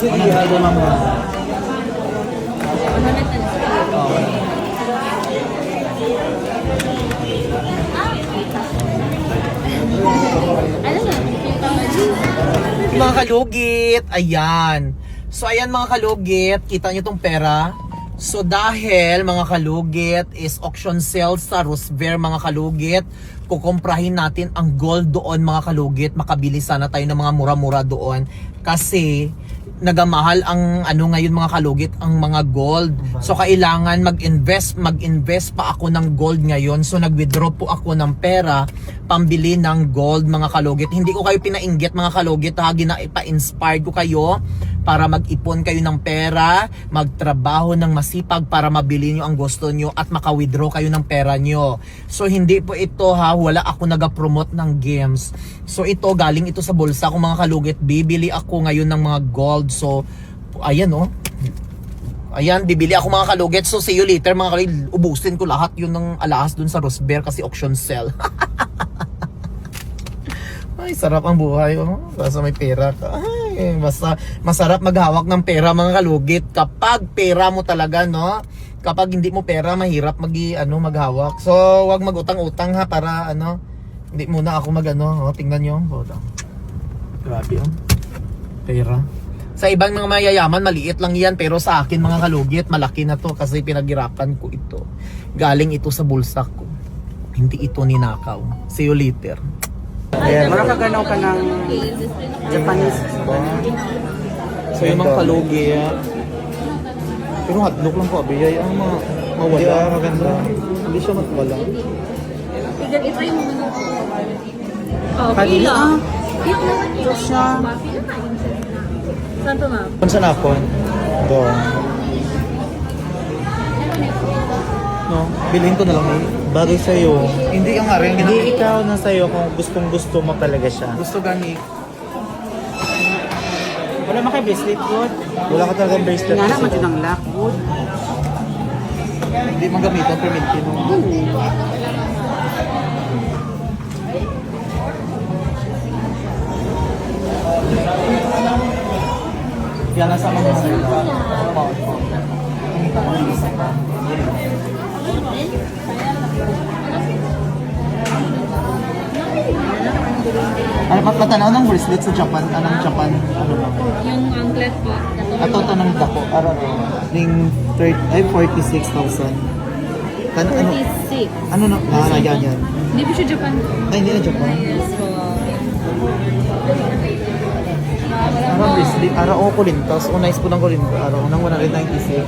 Hindi ako mamaya. Mga kalugit, ayan. So ayan mga kalugit, kita nyo tong pera. So dahil mga kalugit is auction sale sa Rosevear mga kalugit, kukomprahin natin ang gold doon mga kalugit. Makabili sana tayo ng mga mura-mura doon kasi nagamahal ang ano ngayon mga kalugit, ang mga gold. So kailangan mag-invest pa ako ng gold ngayon. So nag-withdraw po ako ng pera pambili ng gold mga kalugit. Hindi ko kayo pinainggit mga kalugit ha, pa-inspired ko kayo para mag-ipon kayo ng pera, magtrabaho ng masipag para mabili nyo ang gusto nyo at maka-withdraw kayo ng pera nyo. So hindi po ito ha, wala ako nag-promote ng games. So ito, galing ito sa bulsa ko mga kalugit. Bibili ako ngayon ng mga gold. So ayan oh. Ayan, bibili ako mga kalugit. So see you later mga kalugit. Ubusin ko lahat yun ng alahas dun sa Rosevear kasi auction sale. Ay, sarap ang buhay oh. Basta may pera ka. Ay, basta masarap maghawak ng pera mga kalugit. Kapag pera mo talaga, no? Kapag hindi mo pera, mahirap maghawak. So, wag mag-utang-utang ha para hindi muna ako oh, tingnan nyo. Grabe oh. Pera. Sa ibang mga mayayaman, maliit lang yan. Pero sa akin mga kalugit, malaki na to kasi pinaghirapan ko ito. Galing ito sa bulsa ko. Hindi ito ninakaw. See you later. Ayan, makakaganaw ka ng Japanese. So yung mga kalugit. Pero hotdog lang ko, abiyay. Ang mga mawala. Yeah, maganda. Hindi siya matwala. I-try mo muna. Oh, Kanina. pila. Ito siya. Saan to, ma'am? Kung saan ako? Doon. No, bilhin ko na lang eh. Bagay sa'yo. Hindi ang nga rin. Hindi ikaw na sa'yo kung gustong gusto mo talaga siya. Gusto gani. Wala man kay bracelet good. Wala ka talagang bracelet. Nga naman din ang lock good. Hindi magamitan permintin mo. Yan nasa mga ano pa patanaw ng bracelet sa Japan? Anong Japan? Ano ba? Yung anklet po. Ato to ng dako. Ning 46,000. Ano 36. ano na yan. Hindi po siya Japan. Ay, hindi na Japan. Yes po. Ara bracelet, ara o kulintas. O nice po ng kulintas. Ara nang 196.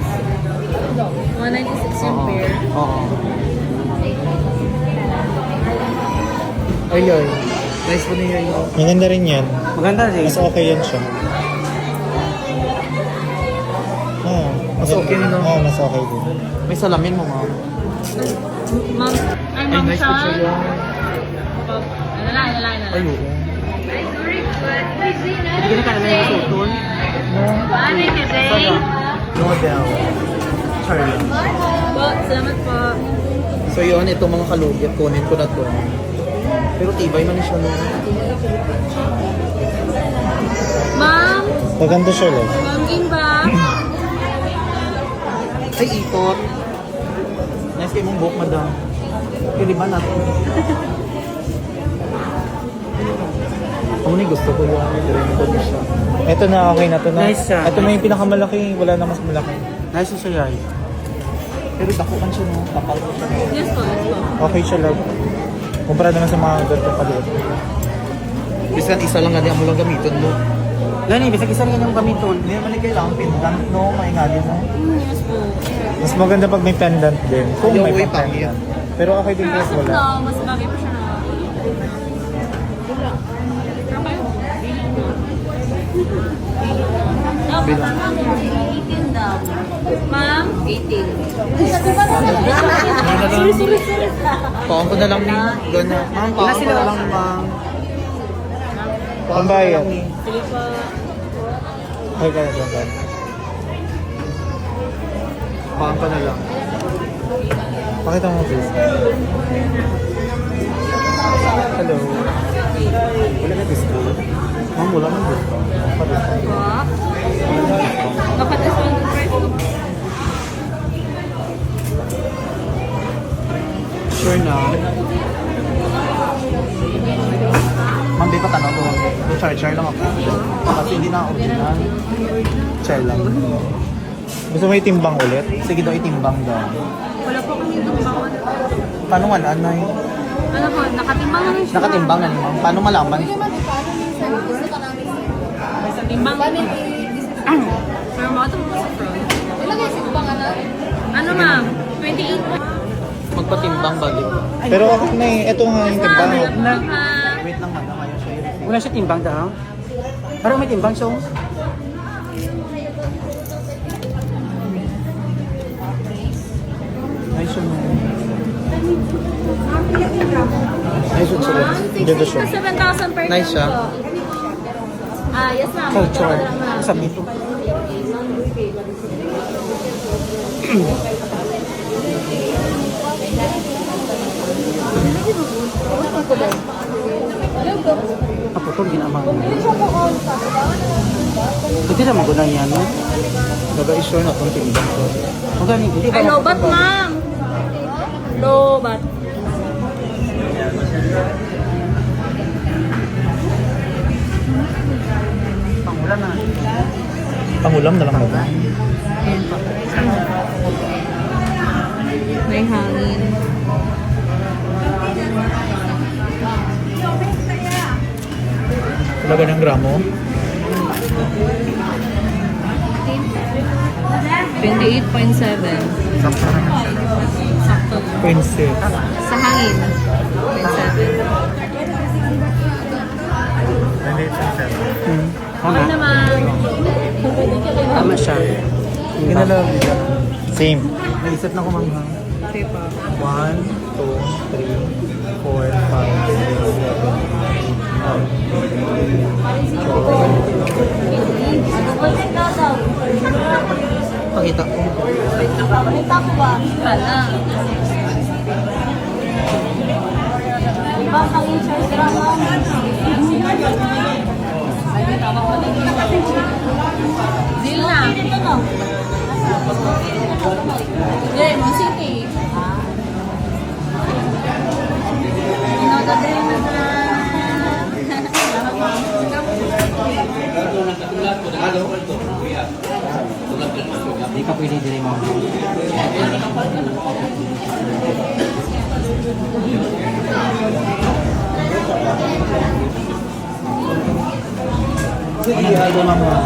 196 yung pair. Oo. Ay, ay. Nice po niya yun. Maganda rin yan. Maganda rin. Mas okay yan siya. Mas okay yun, no? Oo, mas okay din. May salamin mo, ma'am. Ma'am, ay ma'am nice po siya siya. yun. Ano lang. Ay, oo. Hindi ka na kailangan yung sutol. Ano yung today? No doubt. Charlie. Po, salamat po. So yun, ito mga kalugit, kunin ko na to. Pero tibay man siya, no? Ma'am, Maganda siya lang. ma'am game ba? Ay, ikot. Nice kayo mong buhok, madam. Kiliban natin. Ako na gusto ko yung ko siya. Ito na, okay na to na. Nice siya. Ito na yung pinakamalaki, wala na mas malaki. Nice siya yan. Pero dako man siya, no? Kapal ko siya. Yes po, yes po. Okay siya lang. Kumpara naman sa mga ganito paliit. Bisan isa lang nga mo lang gamitin mo. Gani, bisag isa rin yung gamiton. Hindi naman kailangan pendant, no? Maingali mo. Yes po. Mas maganda pag may pendant din. Kung Yung may way pendant. Pero okay din Pero kasi as of wala. now, mas bagay pa siya na. Bilang. 18 daw. Ma'am? 18. Sorry. Pawang ko na lang ni. Gana. Ma'am, pawang ko na lang, ma'am. Ang bayad. Sige po. Okay ka na dyan. Pawang ko na lang. Pakita mo please. Hello. Wala na discount. Ma'am, wala man discount. Po. Sure na. Ma'am, di pa tanong ko. Charger lang ako. Kasi hindi na original. Share lang. Gusto mo itimbang ulit? Sige daw, itimbang daw. Wala po kami itong bawon. Paano wala na Ano po, nakatimbang naman siya. Nakatimbang na naman. Paano malaman? Timbang. Pero mga ito po sa front. Ano ma'am? 28 po. Magpatimbang ba din? Pero ako na eh. Ito nga yung timbang. Wait lang madam, ayaw siya yun. Wala siya timbang daw. Parang may timbang siya. Ay, siya mo. Ay, should sila. Ganda siya. 7,000 per Nice siya. po. Yes ma'am. Culture. Sabi ito. Kaputol, ginamang. Hindi naman ko na yan, no? Nag-i-sure na itong timbang ko. Ang galing, hindi ba? Ay, lobat ma'am. Lobat. Pangulan na. Pangulam na lang ako. Ayan po. May hangin. Talaga ng gramo. 28.7. Sakto lang. Prince. Sa hangin. 0.7. Tama. Okay naman. Tama siya. Ginalaw. Same. Naisip na ko ma'am ha. Okay po. 1, 2, 3, 4, 5, 6, 7, 8, 9. Pakita ko. Hala. Deal na. Yeah, City. Hindi ka pwede din mo. Sige, ano ma'am ha.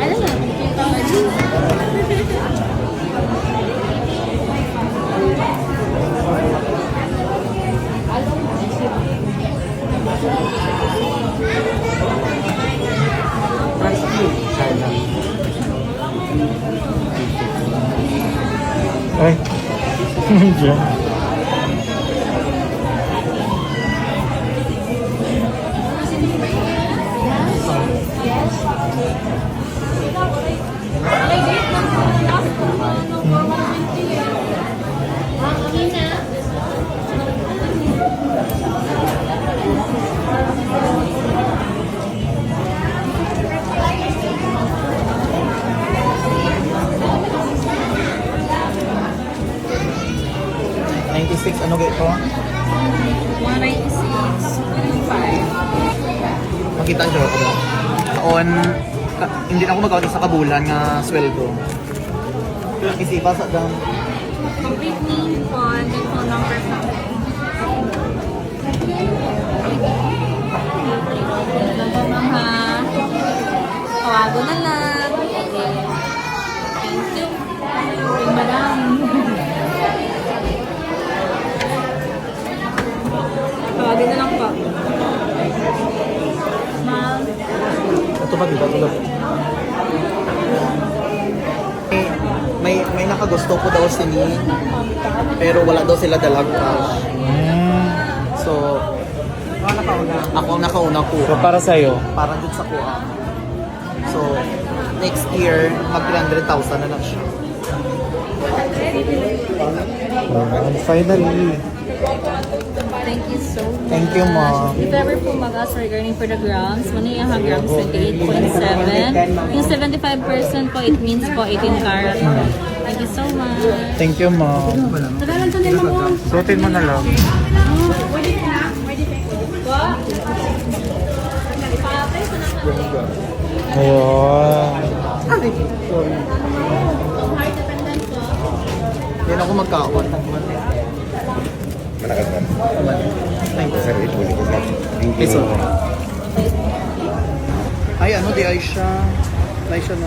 Alam mo, Ay. Diyan. Ano gito? 196.5. Makita siya ako. On, hindi na ako magkawin sa kabulan nga sweldo. Isipa sa dang. Complete name po and then phone number po. Alam mo ma'am ha. Tawago na lang. Thank you. Madam. Tawagin na lang po. Ma'am. Ito ba diba? Ito may nakagusto ko daw si ni pero wala daw sila dalag cash. So ako ang nakauna ko So para sa'yo, para dun sa kuha. So next year mag 300,000 na lang siya. finally. Thank you so much. Thank you, ma'am. If ever po mag-ask regarding for the grams, muna yung grams 28.7. Yung 75% po, it means po 18 karat. Thank you so much. Thank you, ma'am. Suotin mo na lang. Wow. Yan ako magkaon. Malakas ba? Thank you. Sir, ito ulit ko sa Piso. Ay, ano, di ay siya. Ay siya na.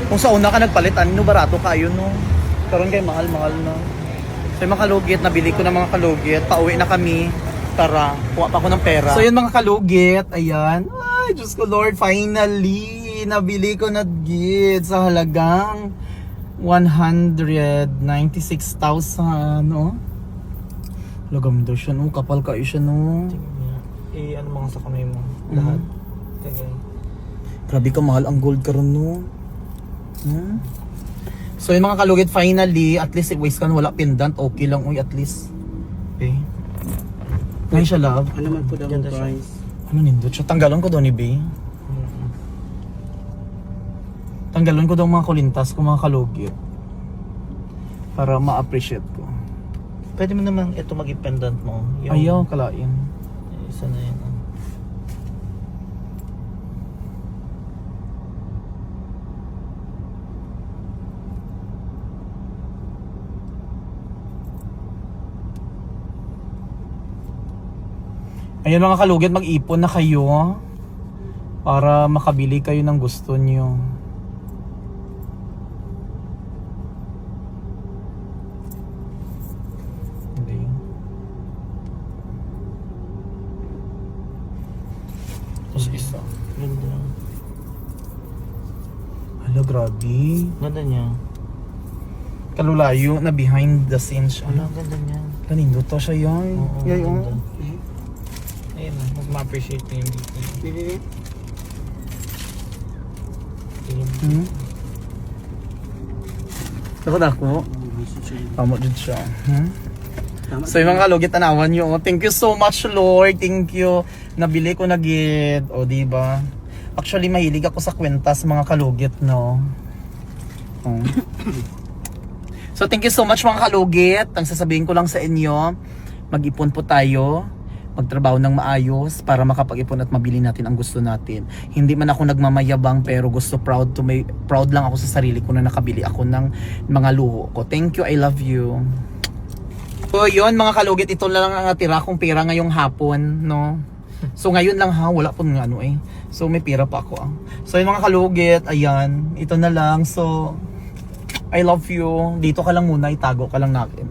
Kung sa una ka nagpalit, ano, barato kayo, no? Karon kay mahal-mahal na. So yung mga kalugit, nabili ko ng mga kalugit. Pauwi na kami. Tara, kuha pa ako ng pera. So yun mga kalugit, ayan. Ay, Diyos ko Lord, finally, nabili ko na gid sa halagang 196,000, no? Lagam daw siya, no? Kapal kayo siya, no? Ano mga sa kamay mo? Lahat. Sige. Grabe ka, mahal ang gold karon, no? Hmm? So yung mga kalugit, finally, at least i-waste ka na wala pendant, okay lang, uy, at least. Okay. Ngayon siya, love. Ano man po daw ang price? Ano nindot siya? Tanggalan ko daw ni Bay. Tanggalan ko daw mga kulintas ko, mga kalugit. Para ma-appreciate ko. Pwede mo naman ito maging pendant mo. Ayaw, kalain. Isa na yun. Ayun mga kalugit, mag-ipon na kayo para makabili kayo ng gusto niyo. Okay. Tapos isa. Ganda. Hala, grabe. Ganda niya. Kalulayo na behind the scenes siya. Ano, ganda niya. Kanindot to siya yan. Oo, Yay, ganda. oh. Ayun, mas ma-appreciate ko yung dito. Hmm? Ako na ako. Tama din siya. Hmm? So yung mga kalugit, tanawan nyo. Thank you so much, Lord. Thank you. Nabili ko na gid. O, diba? Actually, mahilig ako sa kwentas, mga kalugit, no? Oh. So, thank you so much, mga kalugit. Ang sasabihin ko lang sa inyo, mag-ipon po tayo. Magtrabaho ng maayos para makapag-ipon at mabili natin ang gusto natin. Hindi man ako nagmamayabang pero gusto proud lang ako sa sarili ko na nakabili ako ng mga luho ko. Thank you, I love you. So yun mga kalugit, ito lang ang natira kong pera ngayong hapon, no? So ngayon lang ha, wala po nga ano eh. So may pera pa ako. So yun mga kalugit, ayan, ito na lang. So I love you. Dito ka lang muna, itago ka lang natin.